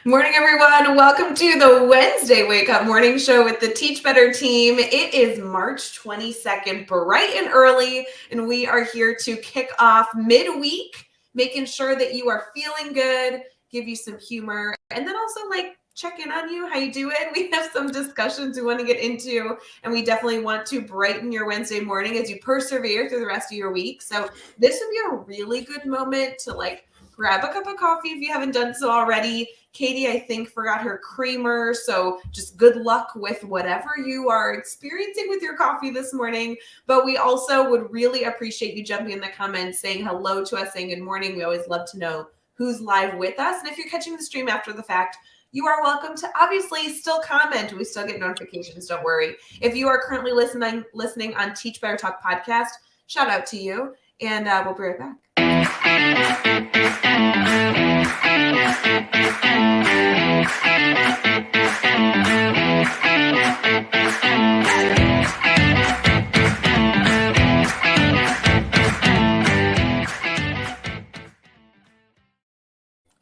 Morning, everyone. Welcome to the Wednesday Wake Up Morning Show with the Teach Better team. It is March 22nd, bright and early, and we are here to kick off midweek, making sure that you are feeling good, give you some humor, and then also check in on you, how you doing. We have some discussions we want to get into, and we definitely want to brighten your Wednesday morning as you persevere through the rest of your week. So this would be a really good moment to grab a cup of coffee if you haven't done so already. Katie, I think, forgot her creamer. So just good luck with whatever you are experiencing with your coffee this morning. But we also would really appreciate you jumping in the comments, saying hello to us, saying good morning. We always love to know who's live with us. And if you're catching the stream after the fact, you are welcome to obviously still comment. We still get notifications. Don't worry. If you are currently listening on Teach Better Talk podcast, shout out to you. And we'll be right back.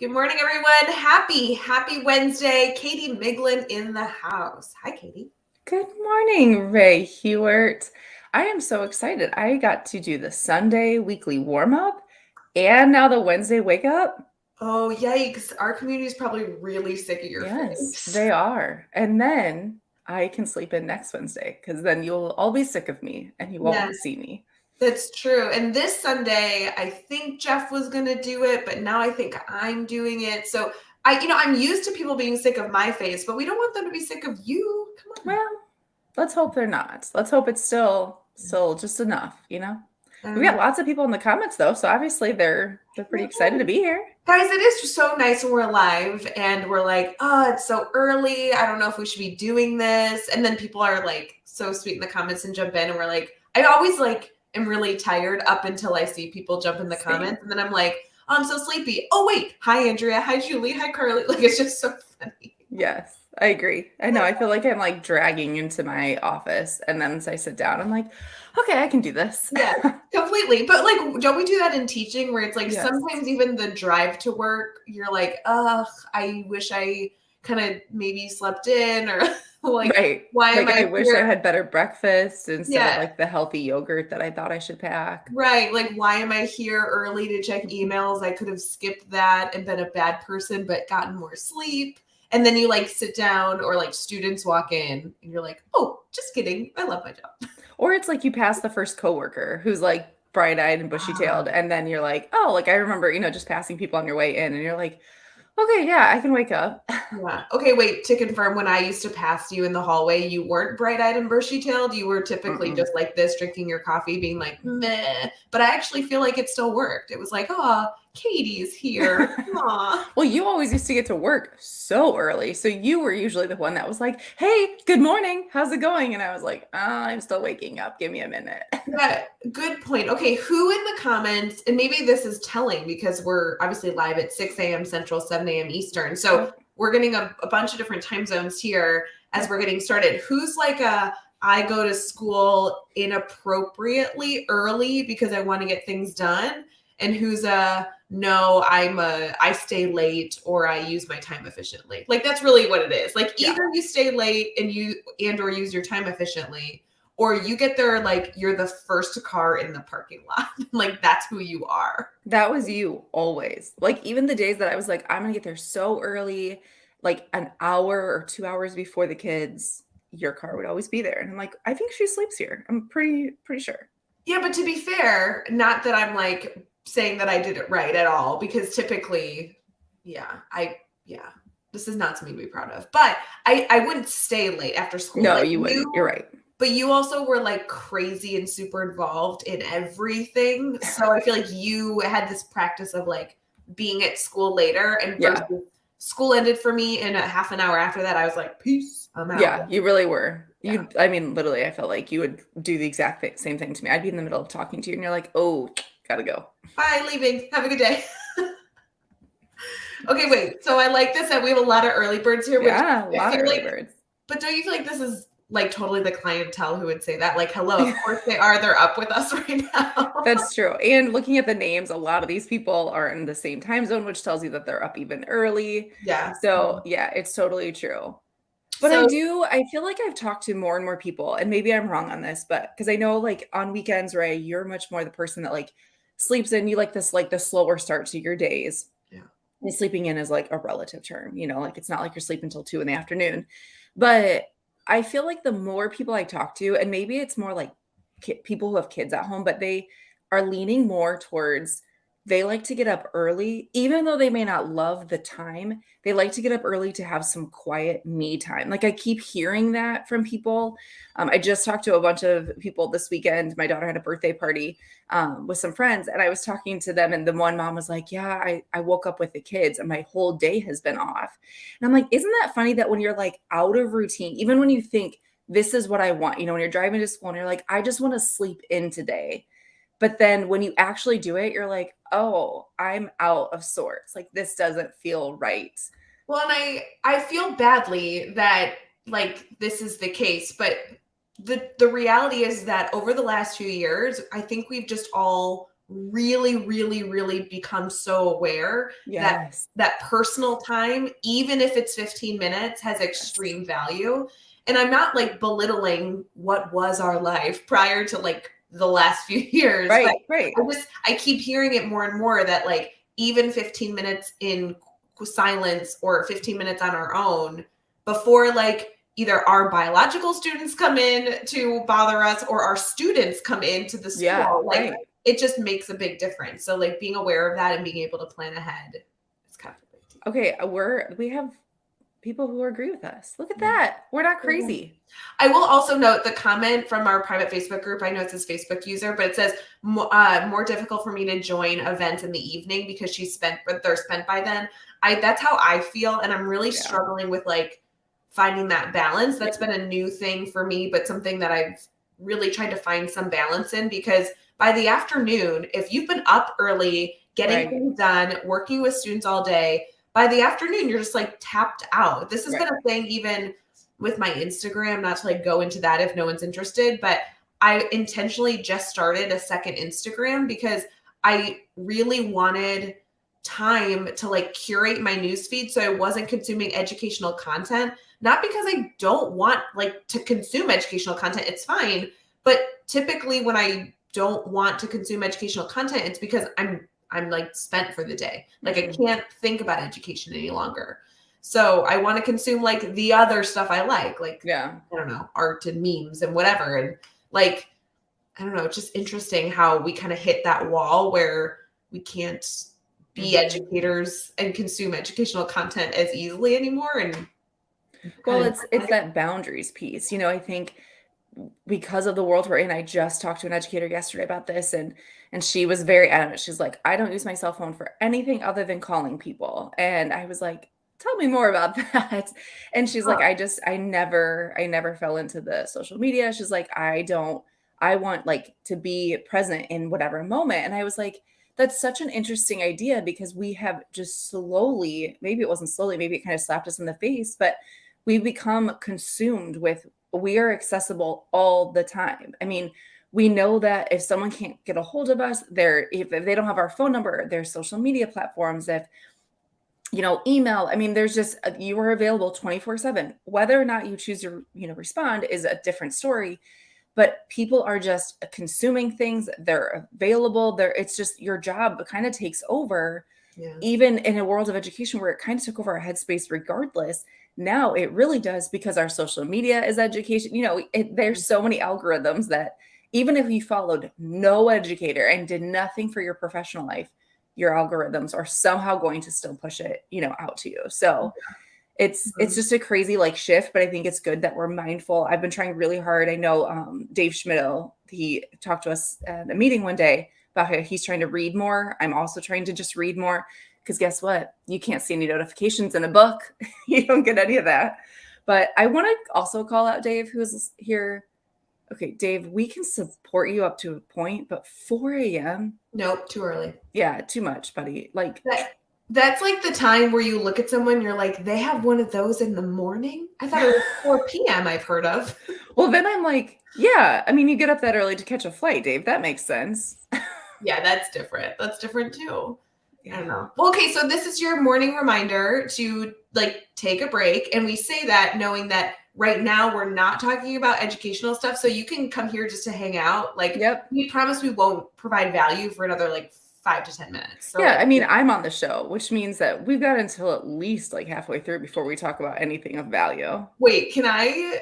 Good morning, everyone. Happy Wednesday. Katie Miglin in the house. Hi, Katie. Good morning, Ray Hughart. I am so excited. I got to do the Sunday weekly warm-up and now the Wednesday wake up. Oh, yikes. Our community is probably really sick of your face. Yes, they are. And then I can sleep in next Wednesday because then you'll all be sick of me and you won't want to see me. That's true. And this Sunday, I think Jeff was going to do it, but now I think I'm doing it. So I'm used to people being sick of my face, but we don't want them to be sick of you. Come on. Well, let's hope they're not. Let's hope it's still just enough, We got lots of people in the comments though, so obviously they're pretty excited to be here. Guys, it is just so nice when we're live and we're like, oh, it's so early. I don't know if we should be doing this. And then people are so sweet in the comments and jump in, and we're like, I always am really tired up until I see people jump in the comments, and then I'm like, oh, I'm so sleepy. Oh wait, hi Andrea, hi Julie, hi Carly. It's just so funny. Yes, I agree. I know. I feel like I'm dragging into my office, and then as I sit down, I'm like, okay, I can do this. Yeah, completely. But don't we do that in teaching where it's Yes. Sometimes even the drive to work, you're like, ugh, I wish I kind of maybe slept in, or right. Why am I wish here? I had better breakfast instead of the healthy yogurt that I thought I should pack. Right. Why am I here early to check emails? I could have skipped that and been a bad person, but gotten more sleep. And then you sit down, or students walk in and you're like, oh, just kidding. I love my job. Or it's you pass the first coworker who's bright-eyed and bushy-tailed. And then you're like, oh, I remember, just passing people on your way in, and you're like, okay, yeah, I can wake up. Yeah. Okay, wait, to confirm, when I used to pass you in the hallway, you weren't bright-eyed and bushy-tailed. You were typically just like this, drinking your coffee, being like, meh. But I actually feel like it still worked. It was like, oh, Katie's here. Aw. Well, you always used to get to work so early. So you were usually the one that was like, hey, good morning. How's it going? And I was like, I'm still waking up. Give me a minute. Yeah, good point. Okay, who in the comments, and maybe this is telling because we're obviously live at 6 a.m. Central, 7 a.m. Eastern. So we're getting a bunch of different time zones here as we're getting started. Who's I go to school inappropriately early because I want to get things done? And who's no, I stay late, or I use my time efficiently. That's really what it is. Either you stay late or use your time efficiently, or you get there you're the first car in the parking lot. That's who you are. That was you always. Even the days that I was like, I'm gonna get there so early, an hour or 2 hours before the kids, your car would always be there. And I'm like, I think she sleeps here. I'm pretty sure. Yeah, but to be fair, not that I'm saying that I did it right at all, because typically, this is not something to be proud of. But I wouldn't stay late after school. No, you wouldn't. You're right. But you also were crazy and super involved in everything. So I feel like you had this practice of being at school later, and school ended for me, and a half an hour after that, I was like, peace, I'm out. Yeah, you really were. Literally, I felt like you would do the exact same thing to me. I'd be in the middle of talking to you, and you're like, oh, gotta go. Bye, leaving. Have a good day. Okay, wait. So I like this, that we have a lot of early birds here. Yeah, a lot of early birds. But don't you feel like this is like totally the clientele who would say that. Like, hello, of course they are. They're up with us right now. That's true. And looking at the names, a lot of these people are in the same time zone, which tells you that they're up even early. Yeah. So, yeah, it's totally true. But So I feel like I've talked to more and more people, and maybe I'm wrong on this, but because I know like on weekends, Ray, you're much more the person that like sleeps in. You like the slower start to your days. yeah. And sleeping in is like a relative term, like it's not like you're sleeping until 2 in the afternoon. But I feel like the more people I talk to, and maybe it's more like people who have kids at home, but they are leaning more towards they like to get up early, even though they may not love the time. They like to get up early to have some quiet me time. Like I keep hearing that from people. I just talked to a bunch of people this weekend. My daughter had a birthday party with some friends, and I was talking to them, and the one mom was like, yeah, I woke up with the kids and my whole day has been off. And I'm like, isn't that funny that when you're like out of routine, even when you think this is what I want, when you're driving to school and you're like, I just want to sleep in today. But then when you actually do it, you're like, oh, I'm out of sorts. Like this doesn't feel right. Well, and I feel badly that like this is the case, but the reality is that over the last few years, I think we've just all really, really, really become so aware that Yes. that personal time, even if it's 15 minutes, has Yes. extreme value. And I'm not like belittling what was our life prior to like the last few years, but Right. Right. I keep hearing it more and more that like even 15 minutes in silence or 15 minutes on our own before like either our biological students come in to bother us or our students come into the Yeah. school, like Right. it just makes a big difference. So like being aware of that and being able to plan ahead is kind of a big deal. Okay. We have people who agree with us. Look at Yeah. that. We're not Yeah. crazy. I will also note the comment from our private Facebook group. I know it's his Facebook user, but it says more difficult for me to join events in the evening because they're spent by then. That's how I feel, and I'm really Yeah. struggling with like finding that balance. That's Yeah. been a new thing for me, but something that I've really tried to find some balance in because by the afternoon, if you've been up early, getting Right. things done, working with students all day, by the afternoon you're just like tapped out. This has Right. been a thing even with my Instagram, not to like go into that if no one's interested, but I intentionally just started a second Instagram because I really wanted time to like curate my newsfeed so I wasn't consuming educational content. Not because I don't want like to consume educational content, it's fine. But typically when I don't want to consume educational content, it's because I'm like spent for the day. Like I Mhm. can't think about education any longer. So I want to consume like the other stuff I like, Yeah. I don't know, art and memes and whatever. And like, I don't know, it's just interesting how we kind of hit that wall where we can't be Mhm. educators and consume educational content as easily anymore. And Well, kind of, it's that boundaries piece. I think because of the world we're in, I just talked to an educator yesterday about this, and she was very adamant. She's like, I don't use my cell phone for anything other than calling people. And I was like, tell me more about that. And she's like, I never fell into the social media. She's like, I want like to be present in whatever moment. And I was like, that's such an interesting idea because we have just slowly, maybe it wasn't slowly, maybe it kind of slapped us in the face, but we've become consumed with we are accessible all the time. I mean, we know that if someone can't get a hold of us, if they don't have our phone number, there's social media platforms, if email. I mean, there's just you are available 24/7. Whether or not you choose to respond is a different story, but people are just consuming things. They're available. It's just your job kind of takes over, yeah. even in a world of education where it kind of took over our headspace regardless. Now it really does because our social media is education. There's so many algorithms that even if you followed no educator and did nothing for your professional life, your algorithms are somehow going to still push it, out to you. So it's Mhm. just a crazy like shift, but I think it's good that we're mindful. I've been trying really hard. I know Dave Schmittou, he talked to us at a meeting one day about how he's trying to read more. I'm also trying to just read more because guess what? You can't see any notifications in a book. You don't get any of that. But I want to also call out Dave, who's here. Okay, Dave, we can support you up to a point, but 4 a.m. Nope, too early. Yeah, too much, buddy. Like, But That's like the time where you look at someone, you're like, they have one of those in the morning? I thought it was 4 p.m. I've heard of. Well, then I'm like, yeah, I mean, you get up that early to catch a flight, Dave. That makes sense. Yeah, that's different. That's different too. I don't Yeah. know. Well, okay, so this is your morning reminder to like take a break. And we say that knowing that right now we're not talking about educational stuff. So you can come here just to hang out. Like Yep. we promise we won't provide value for another like 5 to 10 minutes. So Yeah, like I mean, I'm on the show, which means that we've got until at least like halfway through before we talk about anything of value. wait, can I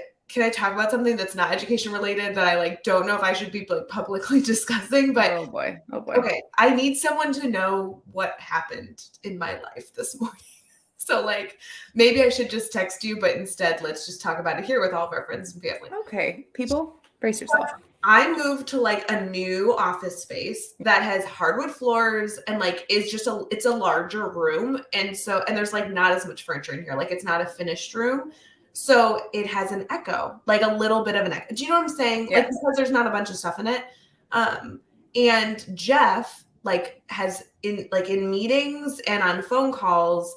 talk about something that's not education related that I like don't know if I should be like publicly discussing, but Oh boy. Oh boy. okay, I need someone to know what happened in my life this morning. So like maybe I should just text you, but instead let's just talk about it here with all of our friends and family. Okay, people, brace yourself. I moved to like a new office space that has hardwood floors and like is just it's a larger room. And there's like not as much furniture in here. Like it's not a finished room. So it has an echo, like a little bit of an echo. Do you know what I'm saying? Like Yes. because there's not a bunch of stuff in it. And Jeff like has in meetings and on phone calls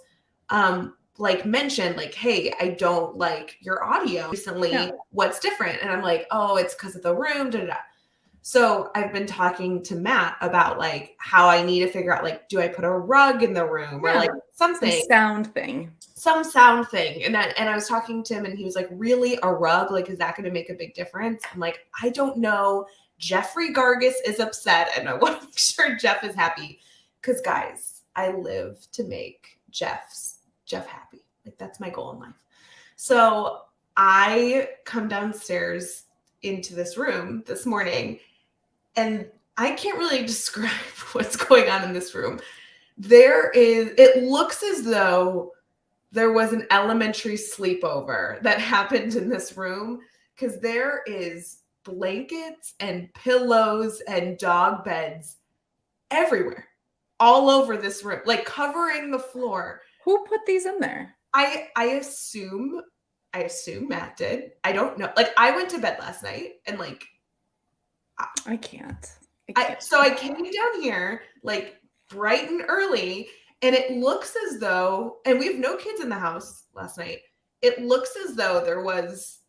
like mentioned like, hey, I don't like your audio recently. Yeah. What's different? And I'm like, oh, it's because of the room. Da, da, da. So I've been talking to Matt about like how I need to figure out like, do I put a rug in the room or like Some something, sound thing. some sound thing. And I was talking to him and he was like, really, a rug? Like, is that going to make a big difference? I'm like, I don't know. Jeffrey Gargis is upset and I want to make sure Jeff is happy. Because guys, I live to make Jeff happy. Like that's my goal in life. So I come downstairs into this room this morning and I can't really describe what's going on in this room. It looks as though there was an elementary sleepover that happened in this room because there is blankets and pillows and dog beds everywhere, all over this room, like covering the floor. Who put these in there? I assume Matt did. I don't know. Like I went to bed last night and like I can't. so I came down here like bright and early and it looks as though, and we have no kids in the house last night. It looks as though there was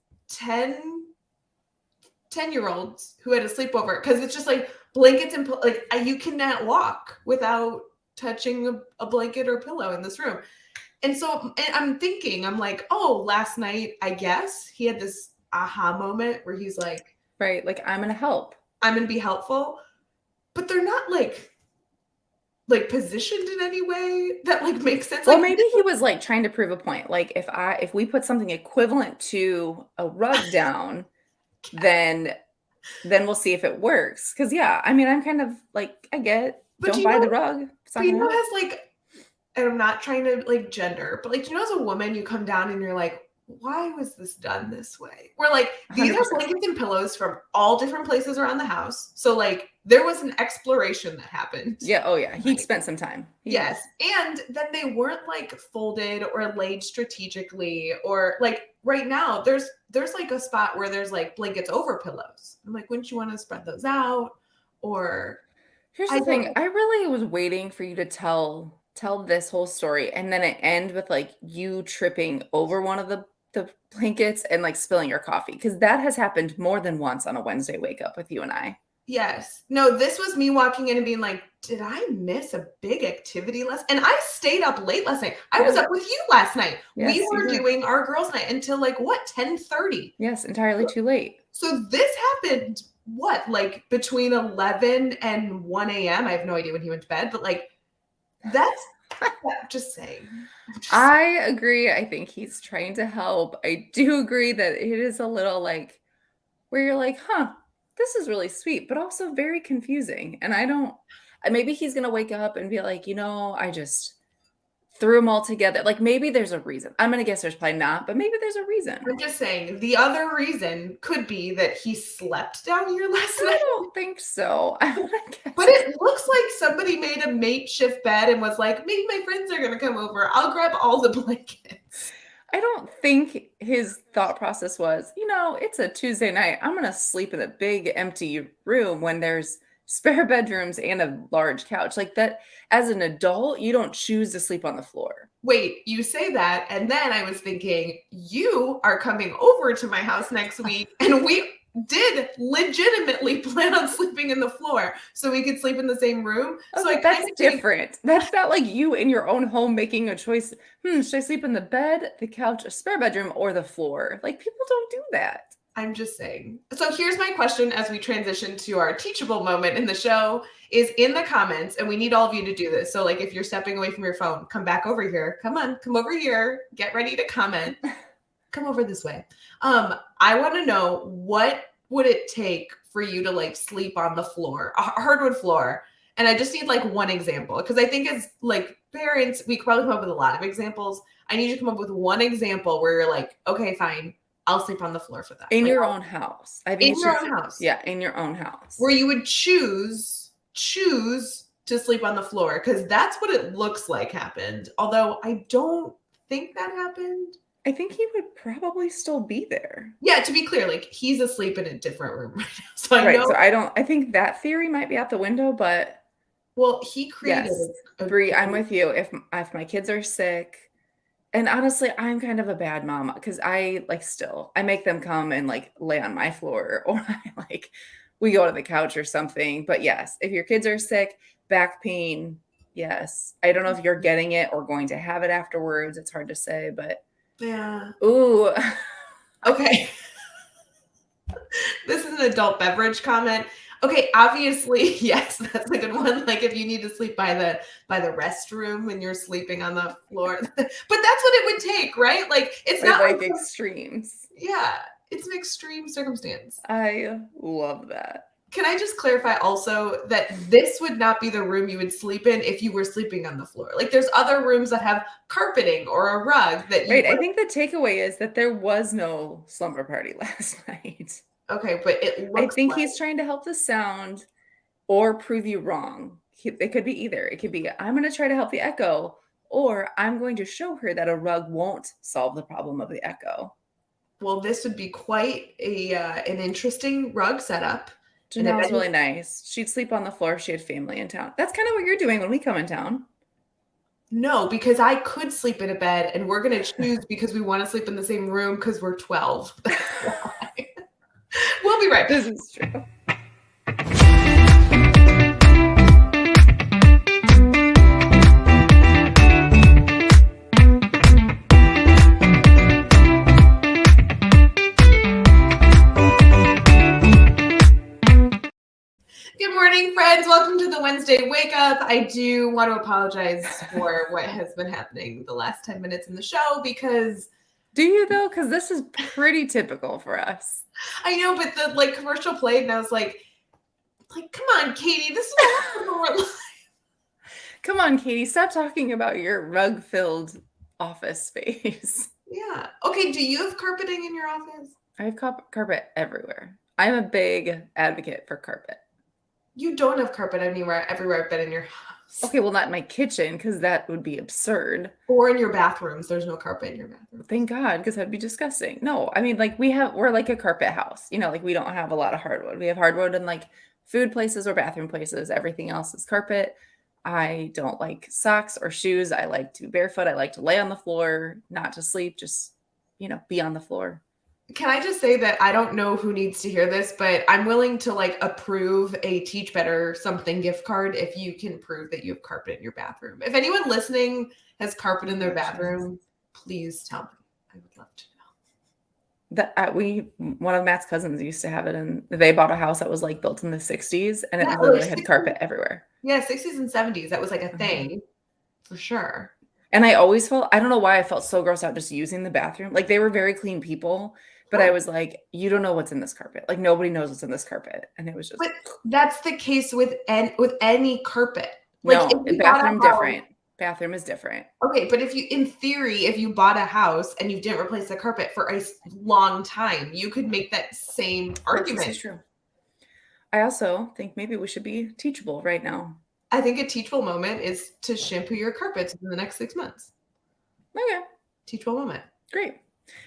10-year-olds who had a sleepover because it's just like blankets and like you cannot walk without touching a blanket or pillow in this room. And so and I'm thinking, I'm like, oh, last night, I guess he had this aha moment where he's like, Right, like I'm gonna help. I'm gonna be helpful. But they're not like positioned in any way that like makes sense. Well, Like maybe he was like trying to prove a point. Like if we put something equivalent to a rug down, then we'll see if it works. Because yeah, I mean, I'm kind of like I get but don't you buy know, the rug. It's not but you gonna know, help. has like, and I'm not trying to like gender, but like, you know, as a woman, you come down and you're like, why was this done this way? We're like, these are 100%. blankets and pillows from all different places around the house. So like there was an exploration that happened. Yeah. Oh yeah. He Right. spent some time. Yes. And then they weren't like folded or laid strategically or like right now there's like a spot where there's like blankets over pillows. I'm like, wouldn't you want to spread those out? Or Here's I the thing. don't I really was waiting for you to tell this whole story, and then it end with like you tripping over one of the blankets and like spilling your coffee because that has happened more than once on a Wednesday wake up with you and I. yes. No, this was me walking in and being like, did I miss a big activity and I stayed up late last night. I was Yeah. up with you last night. Yes, We you were were. doing our girls' night until like what, 10:30. Yes, entirely too late. So this happened what, like between 11 and 1 a.m. I have no idea when he went to bed, but like that's just saying. I agree. I think he's trying to help. I do agree that it is a little like where you're like, huh, this is really sweet, but also very confusing. And I don't, maybe he's going to wake up and be like, I just threw them all together. Like maybe there's a reason. I'm going to guess there's probably not, but maybe there's a reason. I'm just saying the other reason could be that he slept down here last I night. don't think so. But it looks like somebody made a makeshift bed and was like, maybe my friends are going to come over. I'll grab all the blankets. I don't think his thought process was, it's a Tuesday night. I'm going to sleep in a big empty room when there's spare bedrooms and a large couch. Like that, as an adult, you don't choose to sleep on the floor. Wait, you say that, and then I was thinking, you are coming over to my house next week, and we did legitimately plan on sleeping in the floor so we could sleep in the same room. So I Okay, kind that's of think, different. That's not like you in your own home making a choice. Should I sleep in the bed, the couch, a spare bedroom, or the floor? Like people don't do that. I'm just saying. So here's my question as we transition to our teachable moment in the show is in the comments, and we need all of you to do this. So like if you're stepping away from your phone, come back over here. Come on, come over here. Get ready to comment. Come over this way. I want to know, what would it take for you to like sleep on the floor, a hardwood floor? And I just need like one example, because I think as like parents, we could probably come up with a lot of examples. I need you to come up with one example where you're like, okay, fine, I'll sleep on the floor for that. In Like, your own house. I think in it your should, own house. yeah, in your own house. Where you would choose to sleep on the floor, because that's what it looks like happened. Although I don't think that happened. I think he would probably still be there. Yeah, to be clear, like he's asleep in a different room right now. So I Right. know. So I think that theory might be out the window, but Well, he created yes, a Bree, I'm with you. If my kids are sick, and honestly, I'm kind of a bad mom because I make them come and like lay on my floor or we go to the couch or something. But yes, if your kids are sick, back pain, yes. I don't know if you're getting it or going to have it afterwards. It's hard to say, but Yeah. ooh. Okay. This is an adult beverage comment. Okay, obviously, yes, that's a good one. Like if you need to sleep by the restroom when you're sleeping on the floor. But that's what it would take, right? Like it's not like extremes. yeah, it's an extreme circumstance. I love that. Can I just clarify also that this would not be the room you would sleep in if you were sleeping on the floor? Like there's other rooms that have carpeting or a rug that you Right. I think the takeaway is that there was no slumber party last night. Okay, but it I looks think like he's trying to help the sound or prove you wrong. It could be either. It could be, I'm going to try to help the echo, or I'm going to show her that a rug won't solve the problem of the echo. well, this would be quite an interesting rug setup. Janelle's really nice. She'd sleep on the floor if she had family in town. That's kind of what you're doing when we come in town. No, because I could sleep in a bed, and we're going to choose because we want to sleep in the same room because we're 12. That's why. We'll be right back. This is true. Good morning, friends. Welcome to the Wednesday Wake Up. I do want to apologize for what has been happening the last 10 minutes in the show because... Do you though? Because this is pretty typical for us. I know, but the commercial played and I was like, come on, Katie, this is what we're Come on, Katie, stop talking about your rug-filled office space. Yeah. Okay, do you have carpeting in your office? I have carpet everywhere. I'm a big advocate for carpet. You don't have carpet everywhere I've been in your house. Okay, well, not in my kitchen because that would be absurd. Or in your bathrooms. There's no carpet in your bathroom. Thank God, because that'd be disgusting. No, I mean, we're like a carpet house. We don't have a lot of hardwood. We have hardwood in like food places or bathroom places. Everything else is carpet. I don't like socks or shoes. I like to be barefoot. I like to lay on the floor, not to sleep, just, be on the floor. Can I just say that I don't know who needs to hear this, but I'm willing to approve a Teach Better something gift card if you can prove that you have carpet in your bathroom. If anyone listening has carpet in their bathroom, please tell me. I would love to know. One of Matt's cousins used to have it, and they bought a house that was built in the 60s, and it Yeah, literally had carpet everywhere. Yeah, 60s and 70s. That was a thing for sure. And I always I don't know why I felt so grossed out just using the bathroom. They were very clean people, but I was like, you don't know what's in this carpet. Nobody knows what's in this carpet. And it was just. But that's the case with any carpet. No, bathroom different. Bathroom is different. Okay, but if you bought a house and you didn't replace the carpet for a long time, you could make that same argument. This is true. I also think maybe we should be teachable right now. I think a teachable moment is to shampoo your carpets in the next 6 months. Okay. Teachable moment. Great.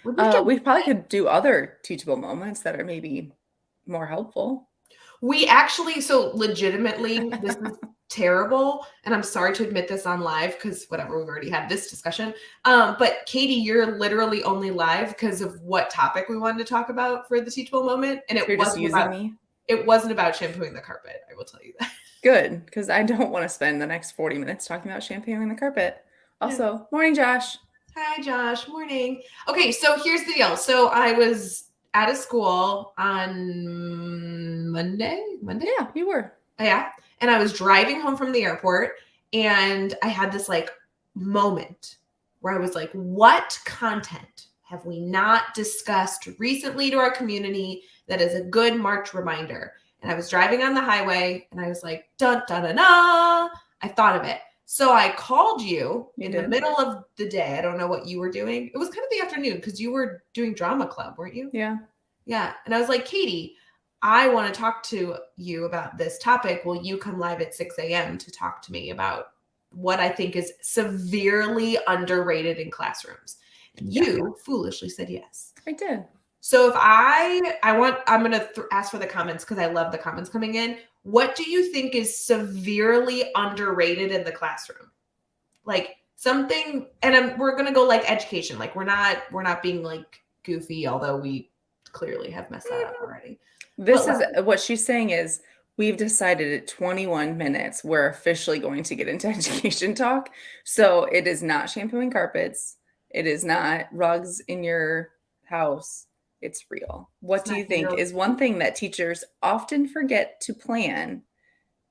We probably could do other teachable moments that are maybe more helpful. We actually, so legitimately, this is terrible, and I'm sorry to admit this on live because whatever, we've already had this discussion. But Katie, you're literally only live because of what topic we wanted to talk about for the teachable moment, and So you're just using me? it wasn't about shampooing the carpet. I will tell you that. Good, because I don't want to spend the next 40 minutes talking about shampooing the carpet. Also, morning, Josh. Hi, Josh. Morning. Okay, so here's the deal. So I was at a school on Monday. Yeah, you were. Yeah. And I was driving home from the airport and I had this like moment where I was like, what content have we not discussed recently to our community that is a good March reminder? And I was driving on the highway and I was like, dun, dun, dun, dun. I thought of it. So I called you in the middle of the day. I don't know what you were doing. It was kind of the afternoon because you were doing drama club, weren't you? Yeah. Yeah. And I was like, Katie, I want to talk to you about this topic. Will you come live at 6 a.m. to talk to me about what I think is severely underrated in classrooms? And you foolishly said yes. I did. So if I'm going to ask for the comments because I love the comments coming in. What do you think is severely underrated in the classroom? Like something, and we're going to go like education. Like we're not being like goofy, although we clearly have messed that up already. This is what she's saying is we've decided at 21 minutes, we're officially going to get into education talk. So it is not shampooing carpets. It is not rugs in your house. It's real. What do you think is one thing that teachers often forget to plan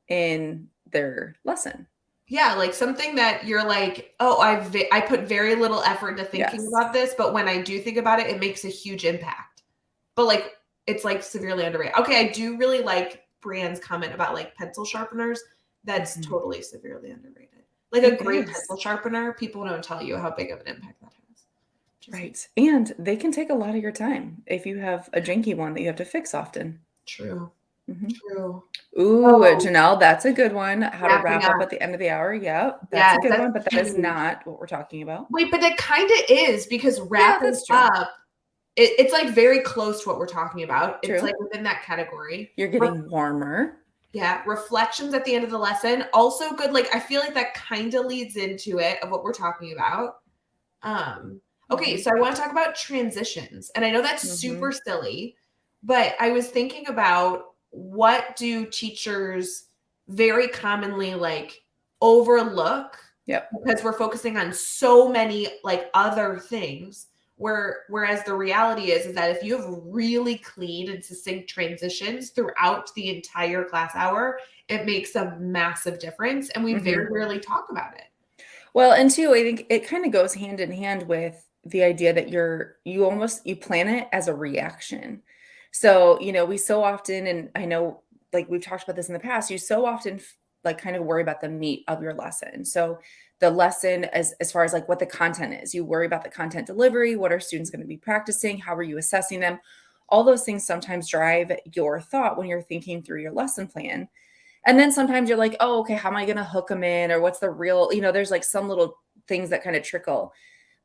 in their lesson? Yeah, like something that you're like, oh, I put very little effort into thinking about this, but when I do think about it, it makes a huge impact. But like, it's like severely underrated. Okay, I do really like Brianne's comment about like pencil sharpeners. That's totally severely underrated. Like a great pencil sharpener, people don't tell you how big of an impact that has. Right. And they can take a lot of your time if you have a janky one that you have to fix often. True. True. Ooh, Janelle, that's a good one. How to wrap up at the end of the hour. Yep. That's a good one, but that is not what we're talking about. Wait, but it kind of is because wrapping up, it's like very close to what we're talking about. It's like within that category. You're getting warmer. Yeah. Reflections at the end of the lesson. Also good. Like, I feel like that kind of leads into it of what we're talking about. Okay. So I want to talk about transitions. And I know that's super silly, but I was thinking about what do teachers very commonly like overlook because we're focusing on so many like other things. Whereas the reality is that if you have really clean and succinct transitions throughout the entire class hour, it makes a massive difference. And we very rarely talk about it. Well, and two, I think it kind of goes hand in hand with the idea that you plan it as a reaction. So, we so often, and I know like we've talked about this in the past, you so often like kind of worry about the meat of your lesson. So the lesson as far as like what the content is, you worry about the content delivery, what are students going to be practicing, how are you assessing them? All those things sometimes drive your thought when you're thinking through your lesson plan. And then sometimes you're like, oh, okay, how am I going to hook them in? Or what's the real, there's like some little things that kind of trickle.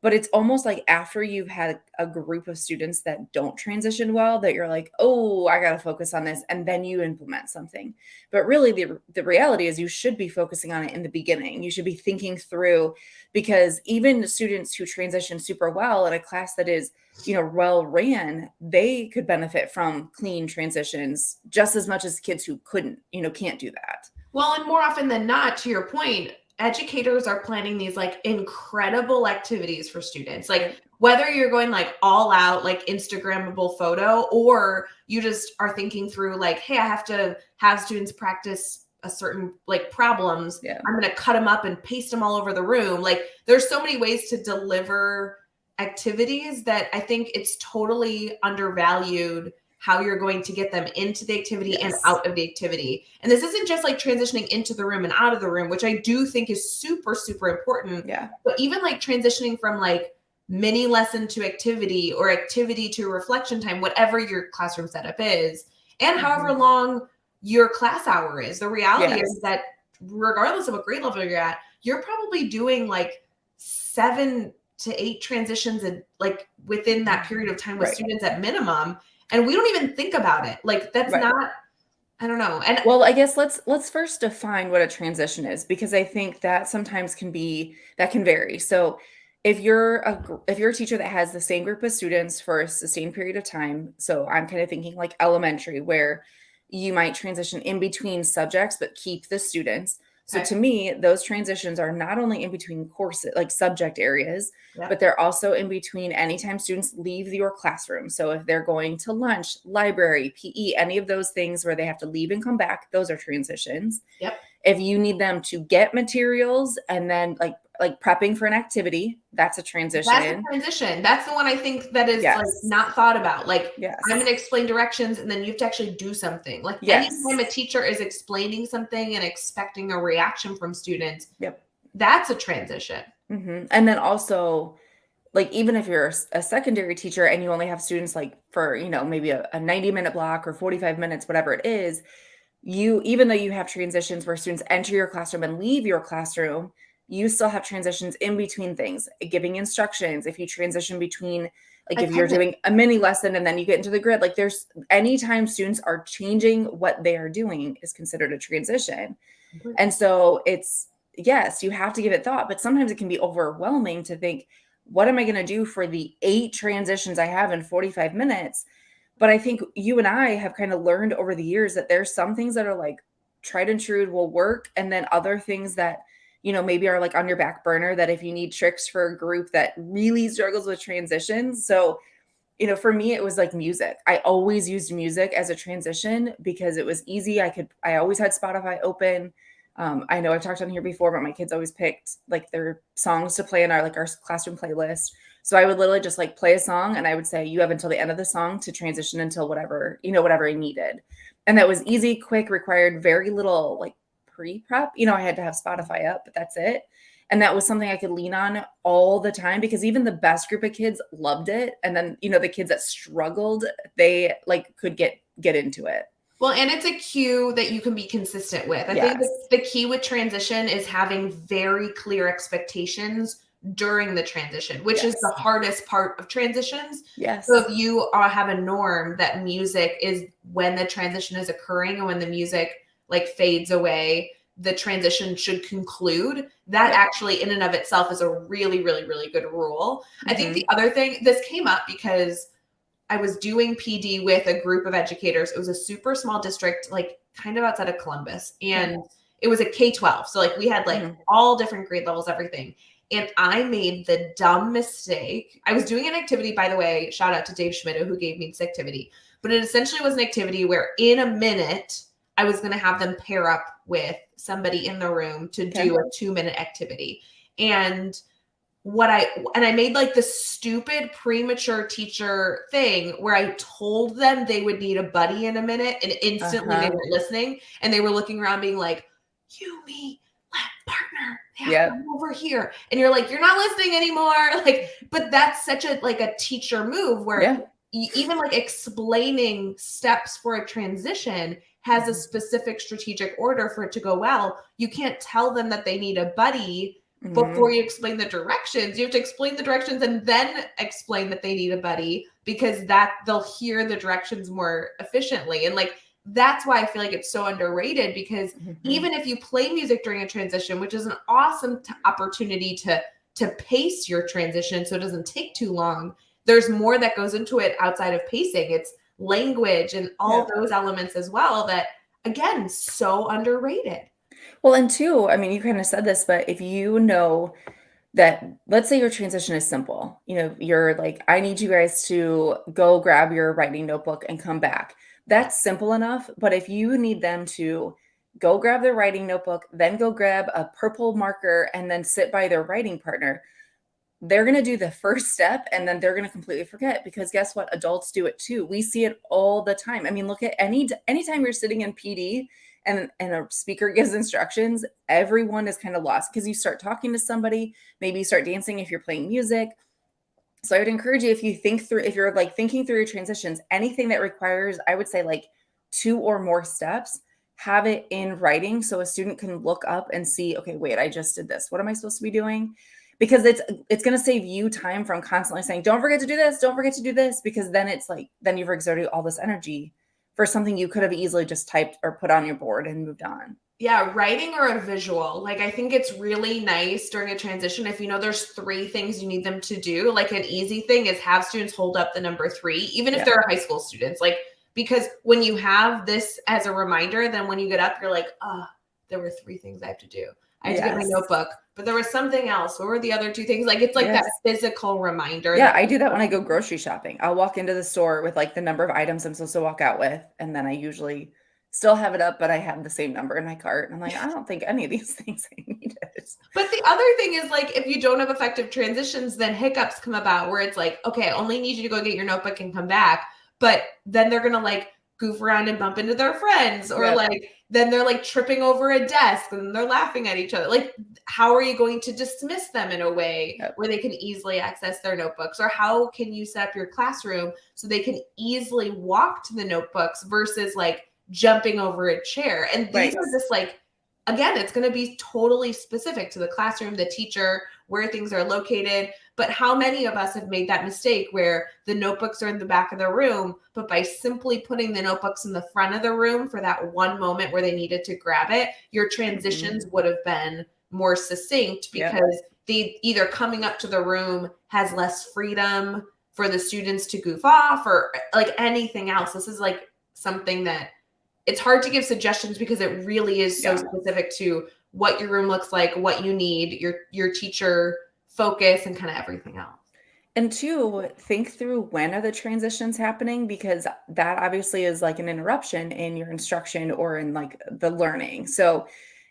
But it's almost like after you've had a group of students that don't transition well, that you're like, oh, I got to focus on this. And then you implement something. But really, the reality is you should be focusing on it in the beginning. You should be thinking through, because even the students who transition super well in a class that is, well ran, they could benefit from clean transitions just as much as kids who can't do that. Well, and more often than not, to your point, educators are planning these like incredible activities for students. Like whether you're going like all out, like Instagrammable photo, or you just are thinking through like, hey, I have to have students practice a certain like problems. I'm going to cut them up and paste them all over the room. Like there's so many ways to deliver activities that I think it's totally undervalued how you're going to get them into the activity and out of the activity. And this isn't just like transitioning into the room and out of the room, which I do think is super, super important. Yeah. But even like transitioning from like mini lesson to activity or activity to reflection time, whatever your classroom setup is, and however long your class hour is. The reality is that regardless of what grade level you're at, you're probably doing like 7 to 8 transitions and like within that period of time with students at minimum. And we don't even think about it. Like that's not I don't know. And Well, I guess let's first define what a transition is, because I think that sometimes that can vary. So if you're a teacher that has the same group of students for a sustained period of time, so I'm kind of thinking like elementary, where you might transition in between subjects but keep the students. So okay, to me, those transitions are not only in between courses, like subject areas, but yep, they're also in between anytime students leave your classroom. So if they're going to lunch, library, PE, any of those things where they have to leave and come back, those are transitions. yep. If you need them to get materials and then like prepping for an activity, that's a That's a transition. transition. That's the one I think that is like Yes. not thought about. Like I'm going to Yes. explain directions and then you have to actually do something. Like anytime a Yes. teacher is explaining something and expecting a reaction from students, Yep. that's a transition. And then also, like, even if you're a secondary teacher and you only have students like for, maybe a 90-minute block or 45 minutes, whatever it is, even though you have transitions where students enter your classroom and leave your classroom, you still have transitions in between things, giving instructions. If you transition between, like, if you're Attendance. doing a mini lesson and then you get into the grid, like, there's anytime students are changing what they are doing is considered a transition. Completely. And so yes, you have to give it thought, but sometimes it can be overwhelming to think, what am I going to do for the 8 transitions I have in 45 minutes? But I think you and I have kind of learned over the years that there's some things that are like tried and true will work. And then other things that, maybe are like on your back burner, that if you need tricks for a group that really struggles with transitions. So, for me, it was like music. I always used music as a transition because it was easy. I always had Spotify open. I know I've talked on here before, but my kids always picked like their songs to play in our classroom playlist. So I would literally just like play a song and I would say, you have until the end of the song to transition until whatever I needed. And that was easy, quick, required very little like pre-prep. I had to have Spotify up, but that's it. And that was something I could lean on all the time because even the best group of kids loved it. And then, the kids that struggled, they like could get into it. Well, and it's a cue that you can be consistent with. I think Yes. the key with transition is having very clear expectations during the transition, which is the Yes. hardest part of transitions. So Yes. if you have a norm that music is when the transition is occurring and when the music like fades away, the transition should conclude. That Yep. actually in and of itself is a really, really, really good rule. I think the Mm-hmm. other thing, this came up because I was doing PD with a group of educators. It was a super small district, like kind of outside of Columbus. Yeah. And it was a K-12. So like we had like Mm-hmm. all different grade levels, everything. And I made the dumb mistake. I was doing an activity, by the way, shout out to Dave Schmidt, who gave me this activity. But it essentially was an activity where in a minute, I was going to have them pair up with somebody in the room to Okay. do a 2-minute activity. And I made like the stupid premature teacher thing where I told them they would need a buddy in a minute and instantly they Uh-huh. weren't listening and they were looking around being like, you, me, partner, they have to Yep. come over here. And you're like, you're not listening anymore. Like, but that's such a teacher move where Yeah. even like explaining steps for a transition has a specific strategic order for it to go well. You can't tell them that they need a buddy before Mm-hmm. you explain the directions. You have to explain the directions and then explain that they need a buddy because that they'll hear the directions more efficiently. And like that's why I feel like it's so underrated because Mm-hmm. even if you play music during a transition, which is an awesome opportunity to pace your transition so it doesn't take too long, there's more that goes into it outside of pacing. It's language and all Yeah. those elements as well that again, so underrated. Well, and two, I mean, you kind of said this, but if you know that, let's say your transition is simple, you're like, I need you guys to go grab your writing notebook and come back. That's simple enough. But if you need them to go grab their writing notebook, then go grab a purple marker and then sit by their writing partner, they're going to do the first step and then they're going to completely forget because guess what? Adults do it too. We see it all the time. I mean, look at anytime you're sitting in PD and a speaker gives instructions, everyone is kind of lost because you start talking to somebody, maybe you start dancing if you're playing music. So I would encourage you, if you're like thinking through your transitions, anything that requires, I would say like 2 or more steps, have it in writing so a student can look up and see, okay, wait, I just did this. What am I supposed to be doing? Because it's going to save you time from constantly saying, don't forget to do this, don't forget to do this, because then it's like, then you've exerted all this energy for something you could have easily just typed or put on your board and moved on. Yeah, writing or a visual. Like, I think it's really nice during a transition if you know there's 3 things you need them to do. Like, an easy thing is have students hold up the number 3, even if they're high school students. Like, because when you have this as a reminder, then when you get up, you're like, there were 3 things I have to do. I had to get my notebook, but there was something else. What were the other 2 things? Like, it's like that physical reminder. Yeah, I do that when I go grocery shopping. I'll walk into the store with like the number of items I'm supposed to walk out with, and then I usually still have it up, but I have the same number in my cart. And I'm like, I don't think any of these things I needed. But the other thing is, like, if you don't have effective transitions, then hiccups come about where it's like, okay, I only need you to go get your notebook and come back. But then they're going to like goof around and bump into their friends, or like, then they're like tripping over a desk and they're laughing at each other. Like, how are you going to dismiss them in a way where they can easily access their notebooks? Or how can you set up your classroom so they can easily walk to the notebooks versus like jumping over a chair? And these are just like, again, it's going to be totally specific to the classroom, the teacher, where things are located. But how many of us have made that mistake where the notebooks are in the back of the room, but by simply putting the notebooks in the front of the room for that one moment where they needed to grab it, your transitions would have been more succinct because they either coming up to the room has less freedom for the students to goof off or like anything else. This is like something that it's hard to give suggestions because it really is so specific to what your room looks like, what you need, your teacher focus, and kind of everything else. And 2, think through when are the transitions happening, because that obviously is like an interruption in your instruction or in like the learning. So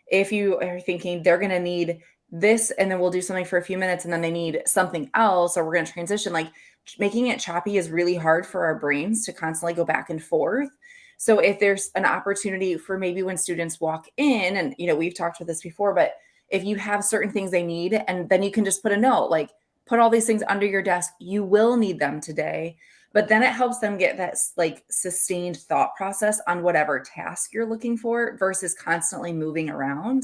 if you are thinking they're going to need this and then we'll do something for a few minutes and then they need something else, or we're going to transition, like making it choppy is really hard for our brains to constantly go back and forth. So if there's an opportunity for maybe when students walk in, and we've talked about this before, but if you have certain things they need, and then you can just put a note, like put all these things under your desk, you will need them today. But then it helps them get that like sustained thought process on whatever task you're looking for versus constantly moving around.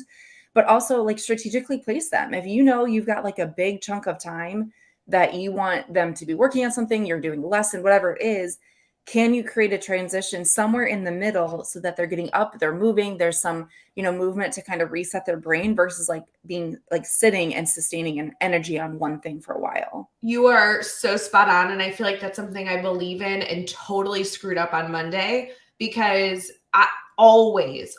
But also like strategically place them. If you've got like a big chunk of time that you want them to be working on something, you're doing a lesson, whatever it is, can you create a transition somewhere in the middle so that they're getting up, they're moving, there's some, movement to kind of reset their brain versus like being like sitting and sustaining an energy on one thing for a while. You are so spot on. And I feel like that's something I believe in and totally screwed up on Monday, because I always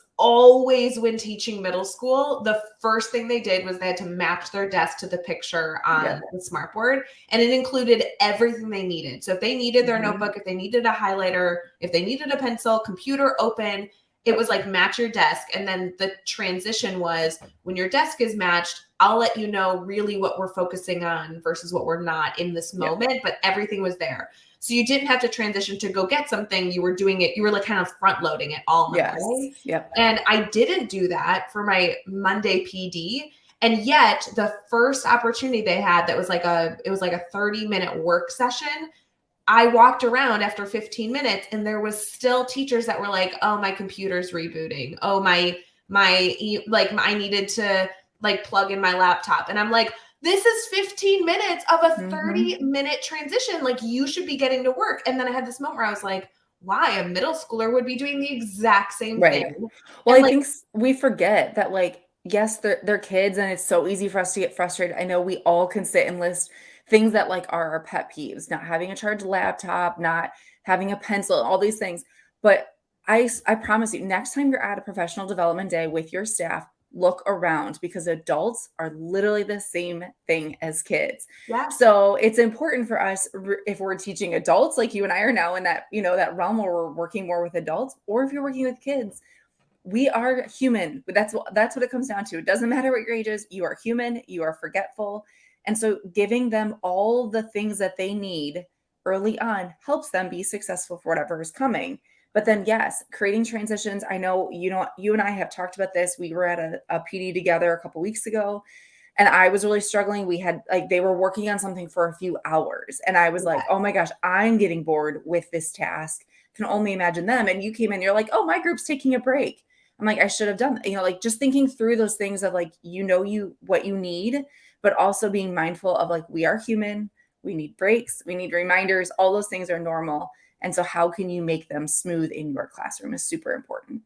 when teaching middle school, the first thing they did was they had to match their desk to the picture on the smartboard, and it included everything they needed. So if they needed their notebook, if they needed a highlighter, if they needed a pencil, computer open, it was like match your desk. And then the transition was, when your desk is matched, I'll let you know really what we're focusing on versus what we're not in this moment, but everything was there. So you didn't have to transition to go get something. You were doing it. You were like kind of front loading it all Monday. And I didn't do that for my Monday PD. And yet the first opportunity they had that was like a 30-minute work session, I walked around after 15 minutes and there was still teachers that were like, oh, my computer's rebooting. Oh, I needed to like plug in my laptop. And I'm like, this is 15 minutes of a 30-minute transition. Like, you should be getting to work. And then I had this moment where I was like, why? A middle schooler would be doing the exact same thing. Well, and I think we forget that, like, yes, they're kids and it's so easy for us to get frustrated. I know we all can sit and list things that like are our pet peeves, not having a charged laptop, not having a pencil, all these things. But I promise you, next time you're at a professional development day with your staff, look around, because adults are literally the same thing as kids. So it's important for us, if we're teaching adults like you and I are now in that, that realm where we're working more with adults, or if you're working with kids, we are human. That's what it comes down to. It doesn't matter what your age is. You are human. You are forgetful. And so giving them all the things that they need early on helps them be successful for whatever is coming. But then, yes, creating transitions. I know, you and I have talked about this. We were at a PD together a couple weeks ago, and I was really struggling. We had they were working on something for a few hours, and I was like, oh my gosh, I'm getting bored with this task. Can only imagine them. And you came in, you're like, oh, my group's taking a break. I'm like, I should have done that. Like just thinking through those things of like, what you need, but also being mindful of like, we are human. We need breaks. We need reminders. All those things are normal. And so how can you make them smooth in your classroom is super important.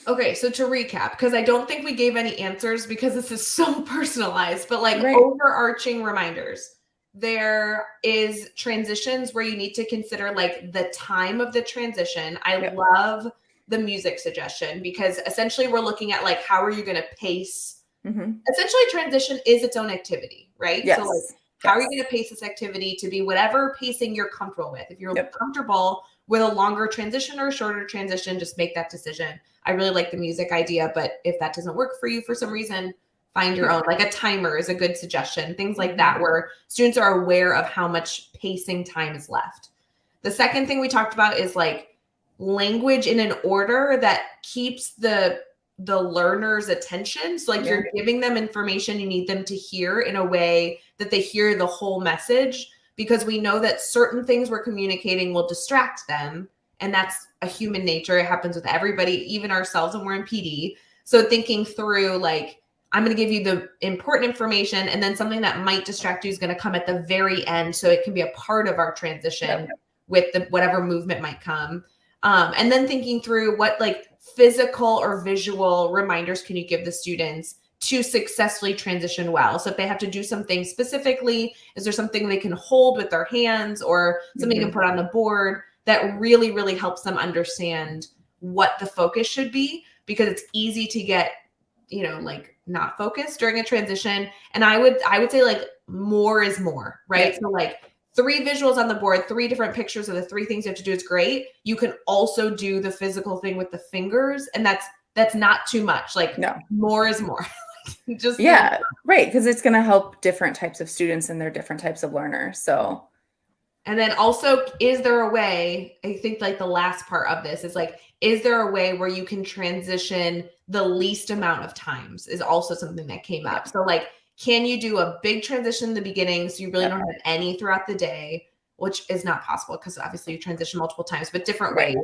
Okay, so to recap, because I don't think we gave any answers because this is so personalized, but like Right. overarching reminders. There is transitions where you need to consider like the time of the transition. I Yep. love the music suggestion because essentially we're looking at like how are you going to pace. Essentially transition is its own activity, right? Yes. So like how are you going to pace this activity to be whatever pacing you're comfortable with? If you're comfortable with a longer transition or a shorter transition, just make that decision. I really like the music idea, but if that doesn't work for you for some reason, find your own. Like a timer is a good suggestion. Things like that where students are aware of how much pacing time is left. The second thing we talked about is like language in an order that keeps the learner's attention. So like you're giving them information you need them to hear in a way that they hear the whole message, because we know that certain things we're communicating will distract them. And that's a human nature. It happens with everybody, even ourselves when we're in PD. So thinking through like, I'm going to give you the important information, and then something that might distract you is going to come at the very end. So it can be a part of our transition with the whatever movement might come. And then thinking through what like physical or visual reminders can you give the students to successfully transition well. So if they have to do something specifically, is there something they can hold with their hands or something you can put on the board that really, really helps them understand what the focus should be? Because it's easy to get, like not focused during a transition. And I would say like more is more, right? So like 3 visuals on the board, 3 different pictures of the 3 things you have to do is great. You can also do the physical thing with the fingers, and that's not too much. Like more is more. Just right, because it's going to help different types of students and their different types of learners. So, and then also, is there a way, I think like the last part of this is like, is there a way where you can transition the least amount of times is also something that came up. So like, can you do a big transition in the beginning so you really don't have any throughout the day, which is not possible because obviously you transition multiple times, but different ways.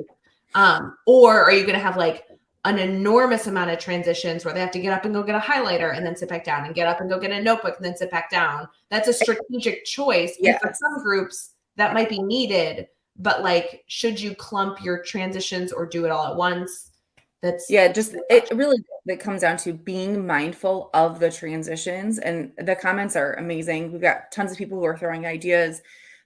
Or are you going to have like an enormous amount of transitions where they have to get up and go get a highlighter and then sit back down and get up and go get a notebook and then sit back down? That's a strategic choice. And for some groups that might be needed, but like, should you clump your transitions or do it all at once? It comes down to being mindful of the transitions, and the comments are amazing. We've got tons of people who are throwing ideas,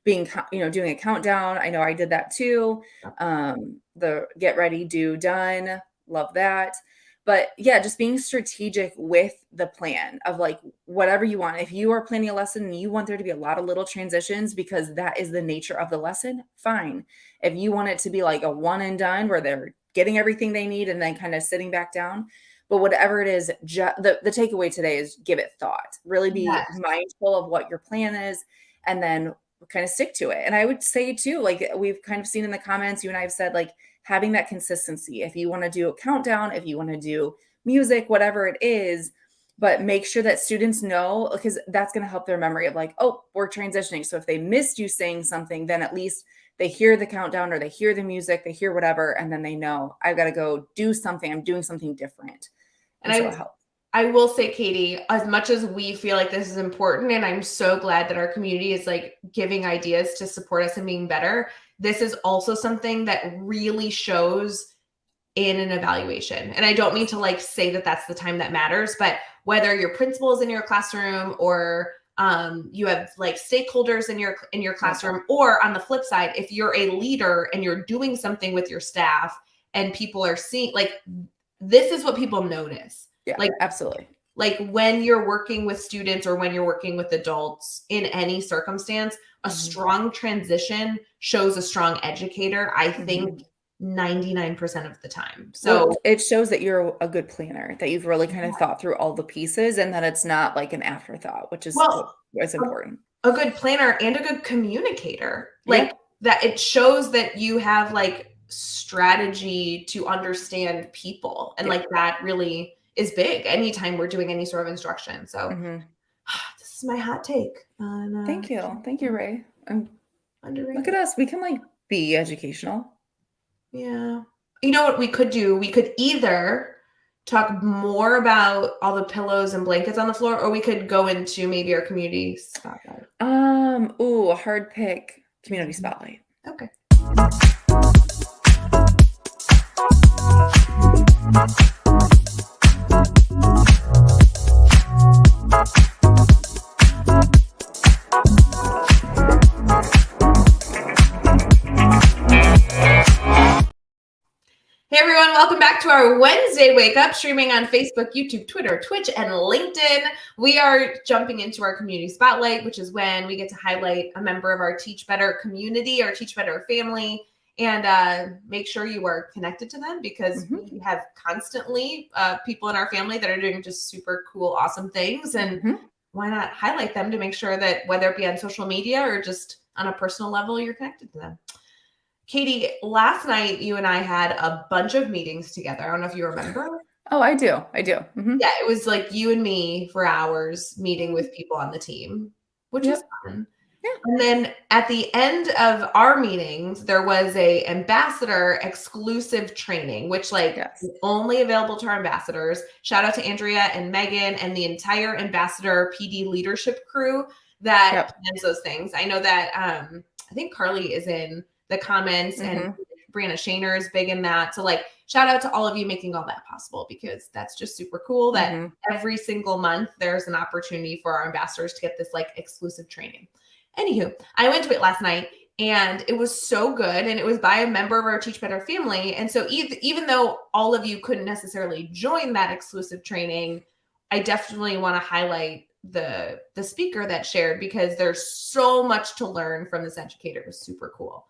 doing a countdown. I know I did that too. The get ready, do, done. Love that. But just being strategic with the plan of like whatever you want. If you are planning a lesson and you want there to be a lot of little transitions because that is the nature of the lesson, fine. If you want it to be like a one and done where they're getting everything they need and then kind of sitting back down. But whatever it is, the takeaway today is give it thought. Really be mindful of what your plan is and then kind of stick to it. And I would say too, like we've kind of seen in the comments, you and I have said, like having that consistency. If you want to do a countdown, if you want to do music, whatever it is, but make sure that students know, because that's going to help their memory of like, oh, we're transitioning. So if they missed you saying something, then at least they hear the countdown or they hear the music, they hear whatever, and then they know I've got to go do something. I'm doing something different. And so it helps. I will say, Katie, as much as we feel like this is important, and I'm so glad that our community is like giving ideas to support us in being better, this is also something that really shows in an evaluation. And I don't mean to like say that that's the time that matters, but whether your principal is in your classroom or you have like stakeholders in your classroom, or on the flip side, if you're a leader and you're doing something with your staff and people are seeing, like, this is what people notice. Yeah, like absolutely. Like when you're working with students or when you're working with adults in any circumstance, a strong transition shows a strong educator, I think 99% of the time. So it shows that you're a good planner, that you've really kind of thought through all the pieces and that it's not like an afterthought, which is what's important. A good planner and a good communicator, like that it shows that you have like strategy to understand people. And like that really is big anytime we're doing any sort of instruction. So this is my hot take on, Thank you. Thank you, Ray. Underrated. Look at us. We can like be educational. Yeah. You know what we could do? We could either talk more about all the pillows and blankets on the floor, or we could go into maybe our community spotlight. A hard pick. Community spotlight. Okay. Hey everyone, welcome back to our Wednesday Wake Up, streaming on Facebook, YouTube, Twitter, Twitch, and LinkedIn. We are jumping into our community spotlight, which is when we get to highlight a member of our Teach Better community, our Teach Better family, and make sure you are connected to them because we have constantly people in our family that are doing just super cool, awesome things. And why not highlight them to make sure that whether it be on social media or just on a personal level, you're connected to them. Katie, last night you and I had a bunch of meetings together. I don't know if you remember. Oh, I do. Yeah, it was like you and me for hours meeting with people on the team, which was fun. Yeah. And then at the end of our meetings, there was a ambassador exclusive training, which is only available to our ambassadors. Shout out to Andrea and Megan and the entire ambassador PD leadership crew that plans those things. I know that I think Carly is in the comments and Brianna Shaner is big in that. So shout out to all of you making all that possible because that's just super cool that every single month there's an opportunity for our ambassadors to get this exclusive training. Anywho, I went to it last night and it was so good and it was by a member of our Teach Better family. And so even though all of you couldn't necessarily join that exclusive training, I definitely want to highlight the speaker that shared because there's so much to learn from this educator. It was super cool.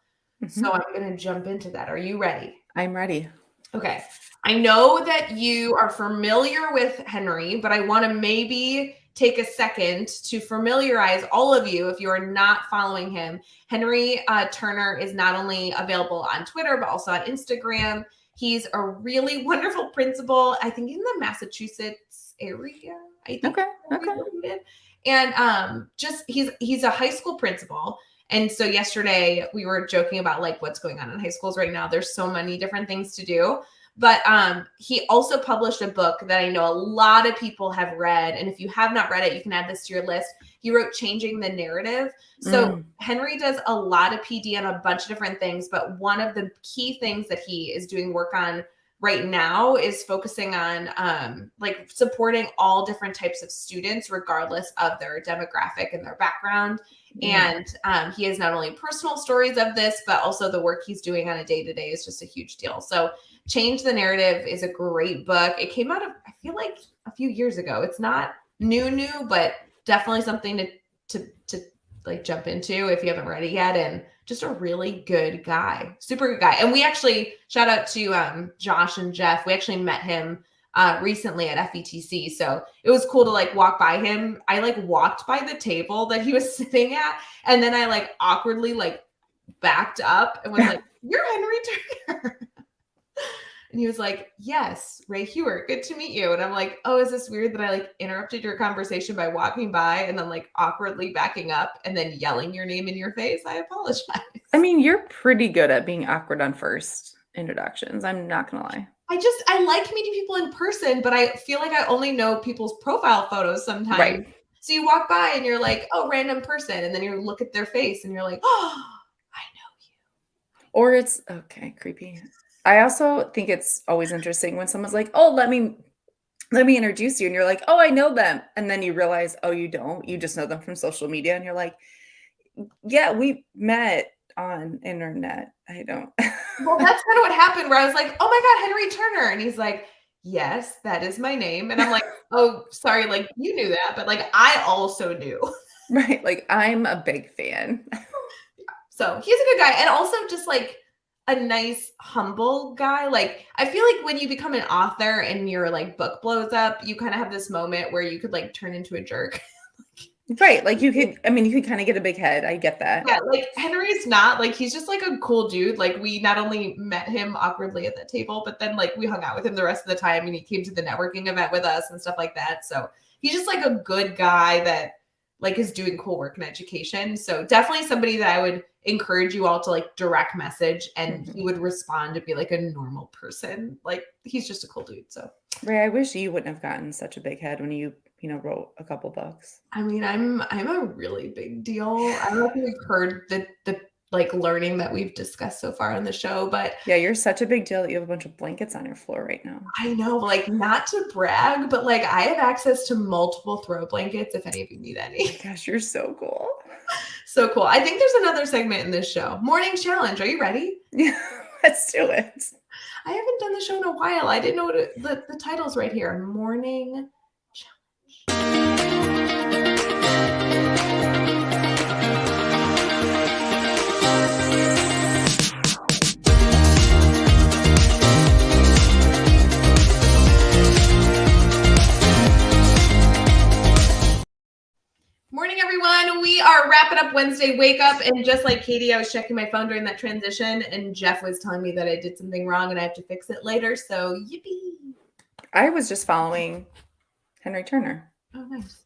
So I'm going to jump into that. Are you ready? I'm ready. Okay. I know that you are familiar with Henry, but I want to maybe take a second to familiarize all of you if you are not following him. Henry Turner is not only available on Twitter, but also on Instagram. He's a really wonderful principal, I think in the Massachusetts area. I think. Okay. And just he's a high school principal. And so yesterday we were joking about what's going on in high schools right now. There's so many different things to do. But he also published a book that I know a lot of people have read. And if you have not read it, you can add this to your list. He wrote Changing the Narrative. So Henry does a lot of PD on a bunch of different things. But one of the key things that he is doing work on right now is focusing on supporting all different types of students, regardless of their demographic and their background. And he has not only personal stories of this, but also the work he's doing on a day-to-day is just a huge deal. So Change the Narrative is a great book. It came out of, I feel like a few years ago. It's not new, but definitely something to jump into if you haven't read it yet. And just a really good guy, super good guy. And we actually shout out to Josh and Jeff. We actually met him recently at FETC. So it was cool to walk by him. I walked by the table that he was sitting at. And then I awkwardly backed up and was like, "You're Henry Turner." And he was like, "Yes, Ray Hughart, good to meet you." And I'm like, "Oh, is this weird that I interrupted your conversation by walking by and then awkwardly backing up and then yelling your name in your face? I apologize." I mean, you're pretty good at being awkward on first introductions. I'm not going to lie. I like meeting people in person, but I feel like I only know people's profile photos sometimes. Right. So you walk by and you're like, "Oh, random person." And then you look at their face and you're like, "Oh, I know you." Or it's okay, creepy. I also think it's always interesting when someone's like, "Oh, let me introduce you." And you're like, "Oh, I know them." And then you realize, "Oh, you don't. You just know them from social media." And you're like, "Yeah, we met on internet." I don't. Well, that's kind of what happened where I was like, "Oh my God, Henry Turner." And he's like, "Yes, that is my name." And I'm like, "Oh, sorry. You knew that, but I also knew." Right. I'm a big fan. So he's a good guy. And also just a nice, humble guy. I feel like when you become an author and your book blows up, you kind of have this moment where you could turn into a jerk. Right. You could kind of get a big head. I get that. Yeah. Henry's not he's just a cool dude. We not only met him awkwardly at the table, but then we hung out with him the rest of the time and he came to the networking event with us and stuff like that. So he's just a good guy that is doing cool work in education. So definitely somebody that I would encourage you all to direct message and he would respond to be a normal person. He's just a cool dude. So Ray, I wish you wouldn't have gotten such a big head when you wrote a couple books. I mean, I'm a really big deal. I don't know if you've heard the like learning that we've discussed so far on the show. But Yeah, you're such a big deal that you have a bunch of blankets on your floor right now. I know, like, not to brag, but like I have access to multiple throw blankets if any of you need Oh my any. gosh, you're so cool. So cool. I think there's another segment in this show. Morning challenge. Are you ready? Yeah, let's do it. I haven't done the show in a while. I didn't know what the title's right here. Morning challenge. Morning, everyone. We are wrapping up Wednesday Wake Up. And just like Katie, I was checking my phone during that transition, and Jeff was telling me that I did something wrong and I have to fix it later. So, yippee. I was just following Henry Turner. Oh, nice.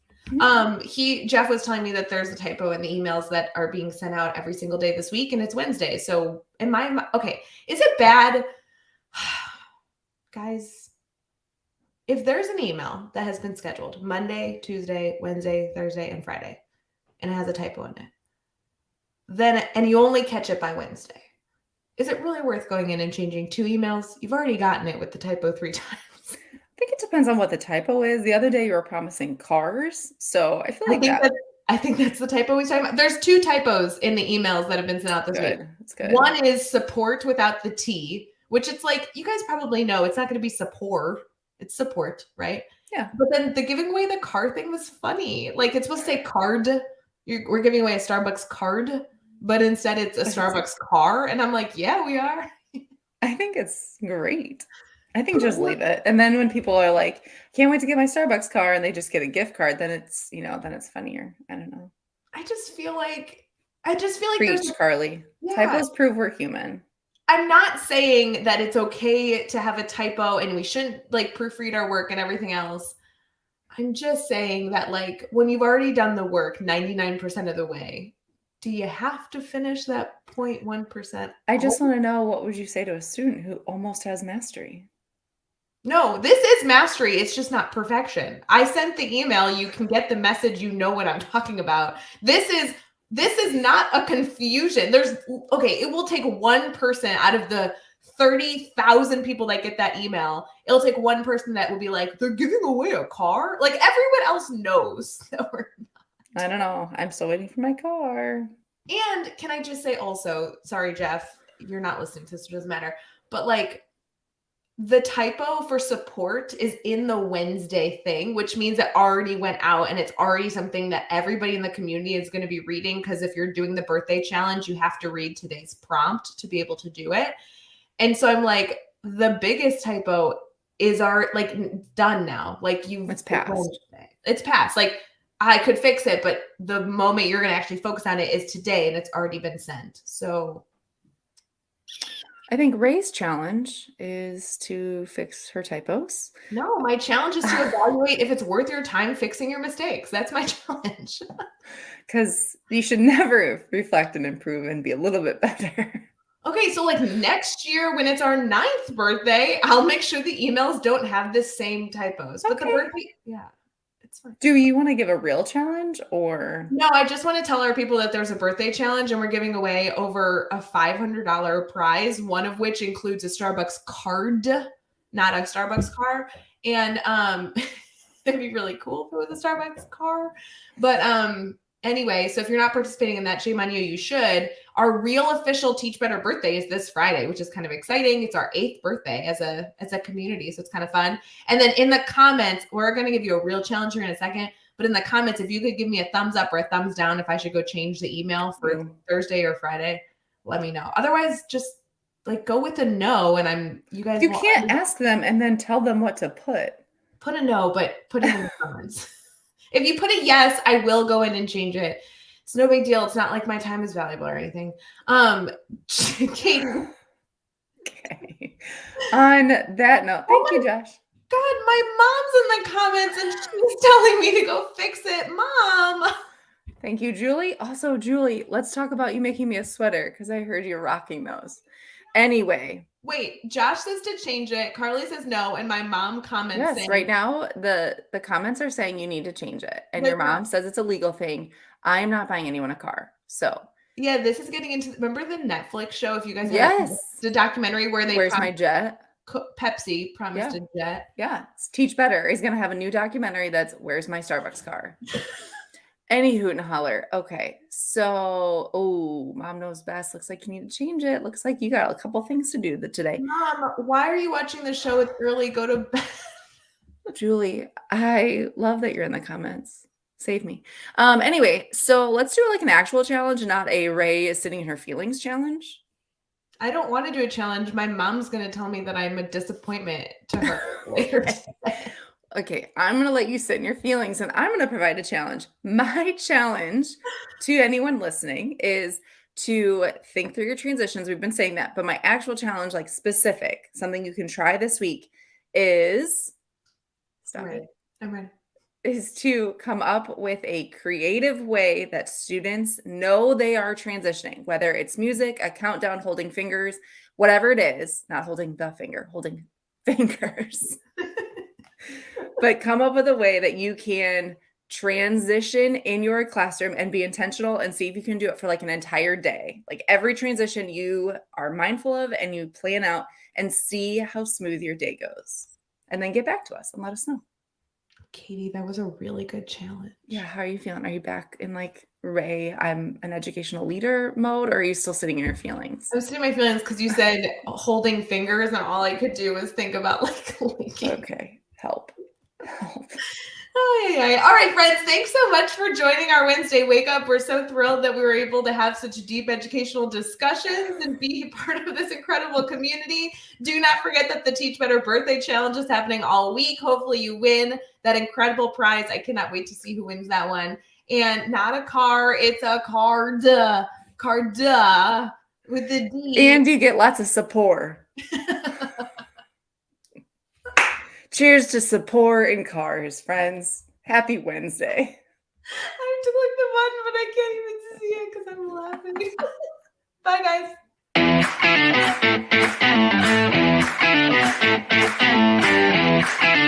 Jeff was telling me that there's a typo in the emails that are being sent out every single day this week, and it's Wednesday. So, okay? Is it bad, guys? If there's an email that has been scheduled Monday, Tuesday, Wednesday, Thursday, and Friday, and it has a typo in it, and you only catch it by Wednesday, is it really worth going in and changing 2 emails? You've already gotten it with the typo 3 times. I think it depends on what the typo is. The other day you were promising cars, so I feel like I think that's the typo he's talking about. There's 2 typos in the emails that have been sent out this week. That's good. One is support without the T, which it's like, you guys probably know it's not going to be support. It's support, right? Yeah. But then the giving away the car thing was funny. Like, it's supposed to say card. We're giving away a Starbucks card, but instead it's a Starbucks car. And I'm like, yeah, we are. I think it's great. I think just leave it. And then when people are like, can't wait to get my Starbucks car, and they just get a gift card, then it's, then it's funnier. I don't know. I just feel like Preach, Carly. Yeah. Typos prove we're human. I'm not saying that it's okay to have a typo and we shouldn't like proofread our work and everything else. I'm just saying that, like, when you've already done the work 99% of the way, do you have to finish that 0.1%? I just want to know, what would you say to a student who almost has mastery? No, this is mastery. It's just not perfection. I sent the email. You can get the message. You know what I'm talking about. This is not a confusion. It will take one person out of the 30,000 people that get that email. It'll take one person that will be like, they're giving away a car. Like, everyone else knows that we're not. I don't know. I'm still waiting for my car. And can I just say also, sorry, Jeff, you're not listening to this, so it doesn't matter. But like, the typo for support is in the Wednesday thing, which means it already went out and it's already something that everybody in the community is going to be reading. Because if you're doing the birthday challenge, you have to read today's prompt to be able to do it. And so I'm like, the biggest typo is done now. Like, it's passed. It's passed. Like, I could fix it, but the moment you're going to actually focus on it is today, and it's already been sent. So I think Ray's challenge is to fix her typos. No, my challenge is to evaluate if it's worth your time fixing your mistakes. That's my challenge. Because you should never reflect and improve and be a little bit better. Okay, so like next year when it's our 9th birthday, I'll make sure the emails don't have the same typos. But the birthday, yeah, it's fine. Do you want to give a real challenge or? No, I just want to tell our people that there's a birthday challenge and we're giving away over a $500 prize, one of which includes a Starbucks card, not a Starbucks car. And it'd be really cool if it was a Starbucks car. But anyway, so if you're not participating in that, shame on you. You should. Our real official Teach Better birthday is this Friday, which is kind of exciting. It's our 8th birthday as a community, so it's kind of fun. And then in the comments, we're going to give you a real challenge here in a second. But in the comments, if you could give me a thumbs up or a thumbs down if I should go change the email for Thursday or Friday, let me know. Otherwise, just like go with a no. And you guys. You can't ask them and then tell them what to put. Put a no, but put it in the comments. If you put a yes, I will go in and change it. It's no big deal. It's not like my time is valuable or anything. Kate. Okay. On that note, thank you, Josh. God, my mom's in the comments and she's telling me to go fix it. Mom. Thank you, Julie. Also, Julie, let's talk about you making me a sweater because I heard you're rocking those. Anyway. Wait, Josh says to change it. Carly says no, and my mom comments. Yes, saying, right now the comments are saying you need to change it, and your mom says it's a legal thing. I am not buying anyone a car, so Yeah, this is getting into, remember the Netflix show, if you guys haven't, Yes. the documentary where they Where's my jet? Pepsi promised Yeah. a jet. Yeah. It's Teach Better is going to have a new documentary that's Where's My Starbucks Car? Any hoot and holler. Okay. So, oh, mom knows best. Looks like you need to change it. Looks like you got a couple things to do today. Mom, why are you watching the show? It's early. Go to bed. Julie, I love that you're in the comments. Save me. Anyway, so let's do like an actual challenge, not a Ray is sitting in her feelings challenge. I don't want to do a challenge. My mom's going to tell me that I'm a disappointment to her later today. Okay, I'm going to let you sit in your feelings and I'm going to provide a challenge. My challenge to anyone listening is to think through your transitions. We've been saying that, but my actual challenge, like specific, something you can try this week is stop it. I'm ready. Is to come up with a creative way that students know they are transitioning, whether it's music, a countdown, holding fingers, whatever it is, not holding the finger, holding fingers. But come up with a way that you can transition in your classroom and be intentional and see if you can do it for like an entire day. Like every transition you are mindful of and you plan out and see how smooth your day goes. And then get back to us and let us know. Katie, that was a really good challenge. Yeah, how are you feeling? Are you back in like Ray, I'm an educational leader mode, or are you still sitting in your feelings? I was sitting in my feelings because you said holding fingers, and all I could do was think about like linking. Okay, help. Oh, yeah. All right, friends, thanks so much for joining our Wednesday Wake Up. We're so thrilled that we were able to have such deep educational discussions and be part of this incredible community. Do not forget that the Teach Better Birthday Challenge is happening all week. Hopefully you win that incredible prize. I cannot wait to see who wins that one. And not a car, it's a card. Card with the D. And you get lots of support. Cheers to support in cars, friends. Happy Wednesday. I have to click the button, but I can't even see it because I'm laughing. Bye, guys.